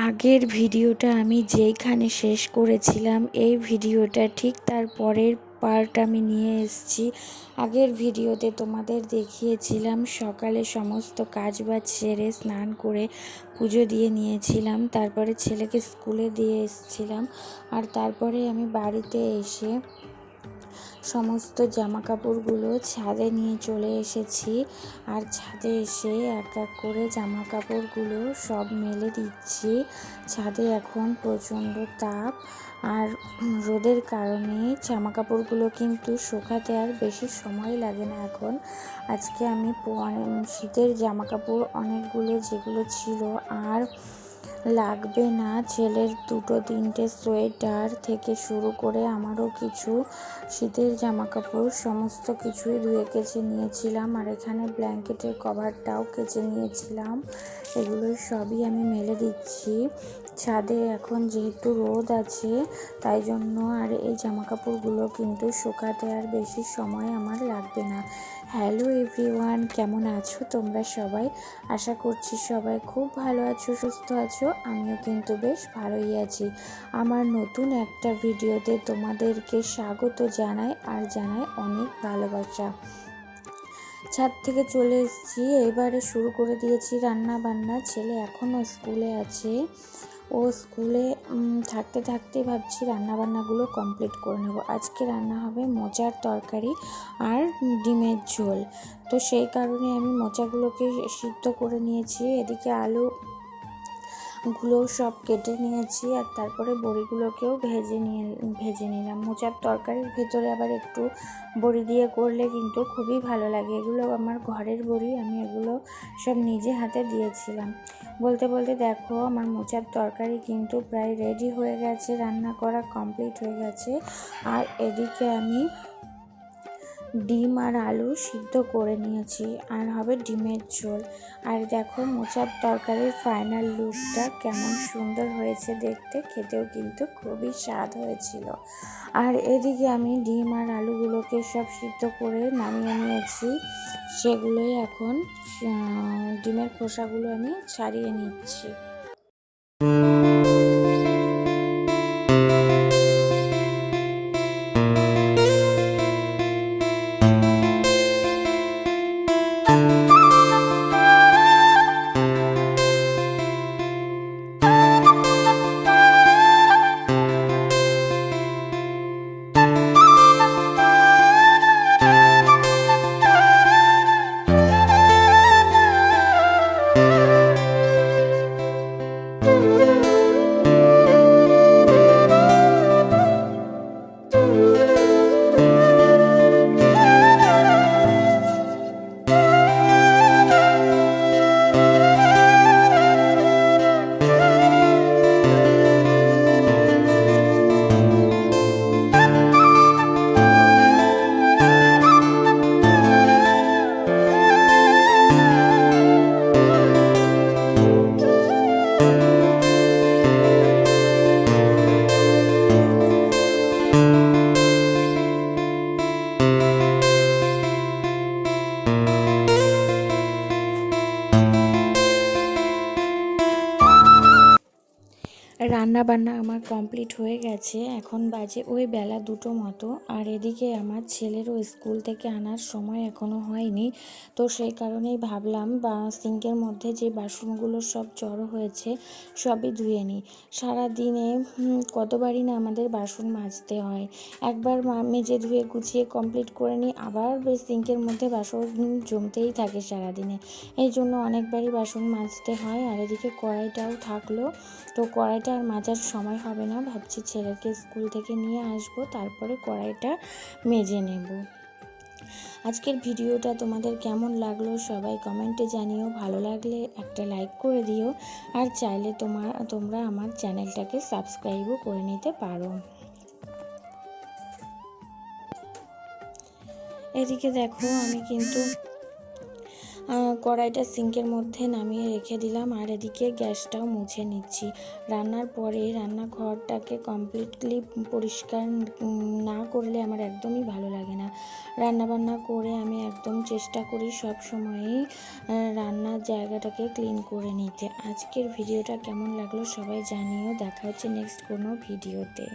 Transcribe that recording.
আগের ভিডিওটা আমি যেইখানে শেষ করেছিলাম এই ভিডিওটা ঠিক তার পরের পার্ট আমি নিয়ে এসেছি। আগের ভিডিওতে তোমাদের দেখিয়েছিলাম সকালে সমস্ত কাজবাজ সেরে স্নান করে পুজো দিয়ে নিয়েছিলাম, তারপরে ছেলেকে স্কুলে দিয়ে এসেছিলাম। আর তারপরে আমি বাড়িতে এসে সমস্ত জামা কাপড়গুলো ছাদে নিয়ে চলে এসেছি। আর ছাদে এসে এক এক করে জামা কাপড়গুলো সব মেলে দিচ্ছি। ছাদে এখন প্রচণ্ড তাপ, আর রোদের কারণে জামা কাপড়গুলো কিন্তু শুকাতে আর বেশি সময় লাগে না এখন। আজকে আমি শীতের জামা কাপড় অনেকগুলো যেগুলো ছিল আর লাগবে না, ছেলের 2-3টে সোয়েটার থেকে শুরু করে আমারও কিছু শীতের জামা কাপড় সমস্ত কিছুই ধুয়ে কেচে নিয়েছিলাম। আর এখানে ব্ল্যাঙ্কেটের কভারটাও কেচে নিয়েছিলাম। এগুলো সবই আমি মেলে দিচ্ছি ছাদে। এখন যেহেতু রোদ আছে তাই জন্য আর এই জামা কাপড়গুলো কিন্তু শুকাতে আর বেশি সময় আমার লাগবে না। হ্যালো এভরিওয়ান, কেমন আছো তোমরা সবাই? আশা করছি সবাই খুব ভালো আছো, সুস্থ আছো। আমিও কিন্তু বেশ ভালোই আছি। আমার নতুন একটা ভিডিওতে তোমাদেরকে স্বাগত জানাই আর জানাই অনেক ভালোবাসা। ছাদ থেকে চলে এসেছি, এবারে শুরু করে দিয়েছি রান্না বান্না। ছেলে এখনও স্কুলে আছে, ও স্কুলে থাকতে থাকতে ভাবছি রান্নাবান্নাগুলো কমপ্লিট করে নেব। আজকে রান্না হবে মোচার তরকারি আর ডিমের ঝোল। তো সেই কারণে আমি মোচাগুলোকে সিদ্ধ করে নিয়েছি, এদিকে আলুগুলো সব কেটে নিয়েছি, আর তারপরে বড়িগুলোকেও ভেজে নিলাম। মোচার তরকারির ভেতরে আবার একটু বড়ি দিয়ে করলে কিন্তু খুবই ভালো লাগে। এগুলো আমার ঘরের বড়ি, আমি এগুলো সব নিজে হাতে দিয়েছিলাম। বলতে বলতে দেখো আমার মোচার তরকারি কিন্তু প্রায় রেডি হয়ে গেছে, রান্না করা কমপ্লিট হয়ে গেছে। আর এদিকে আমি ডিম আর আলু সিদ্ধ করে নিয়েছি, আর হবে ডিমের ঝোল। আর দেখো মোচার তরকারির ফাইনাল লুকটা কেমন সুন্দর হয়েছে দেখতে, খেতেও কিন্তু খুবই স্বাদ হয়েছিল। আর এদিকে আমি ডিম আর আলুগুলোকে সব সিদ্ধ করে নামিয়ে নিয়েছি, সেগুলোই এখন ডিমের খোসাগুলো আমি ছাড়িয়ে নিচ্ছি। রান্না বান্না আমার কমপ্লিট হয়ে গেছে, এখন বাজে ওই বেলা 2টো মতো। আর এদিকে আমার ছেলেরও স্কুল থেকে আনার সময় এখনও হয়নি, তো সেই কারণেই ভাবলাম সিঙ্কের মধ্যে যে বাসনগুলো সব জড়ো হয়েছে সবই ধুয়ে নিই। সারাদিনে কতবারই না আমাদের বাসন মাজতে হয়, একবার মেজে ধুয়ে গুছিয়ে কমপ্লিট করে নিই, আবার সিঙ্কের মধ্যে বাসন জমতেই থাকে সারাদিনে। এই জন্য অনেকবারই বাসন মাজতে হয়। আর এদিকে কড়াইটাও থাকলো, তো কড়াইটা আর মাজার সময় হবে না, ভাবছি ছেলেকে স্কুল থেকে নিয়ে আসব, তারপরে কড়াইটা মেজে নেব। আজকের ভিডিওটা তোমাদের কেমন লাগলো সবাই কমেন্টে জানিও, ভালো লাগলে একটা লাইক করে দিও, আর চাইলে তোমরা আমার চ্যানেলটাকে সাবস্ক্রাইবও করে নিতে পারো। এদিকে দেখো আমি কিন্তু কড়াইটা সিঙ্কের মধ্যে নামিয়ে রেখে দিলাম, আর এদিকে গ্যাসটাও মুছে নিচ্ছি। রান্নার পরে রান্নাঘরটাকে কমপ্লিটলি পরিষ্কার না করলে আমার একদমই ভালো লাগে না। রান্নাবান্না করে আমি একদম চেষ্টা করি সব সময়ই রান্নার জায়গাটাকে ক্লিন করে নিতে। আজকের ভিডিওটা কেমন লাগলো সবাই জানিও। দেখা হচ্ছে নেক্সট কোনো ভিডিওতে।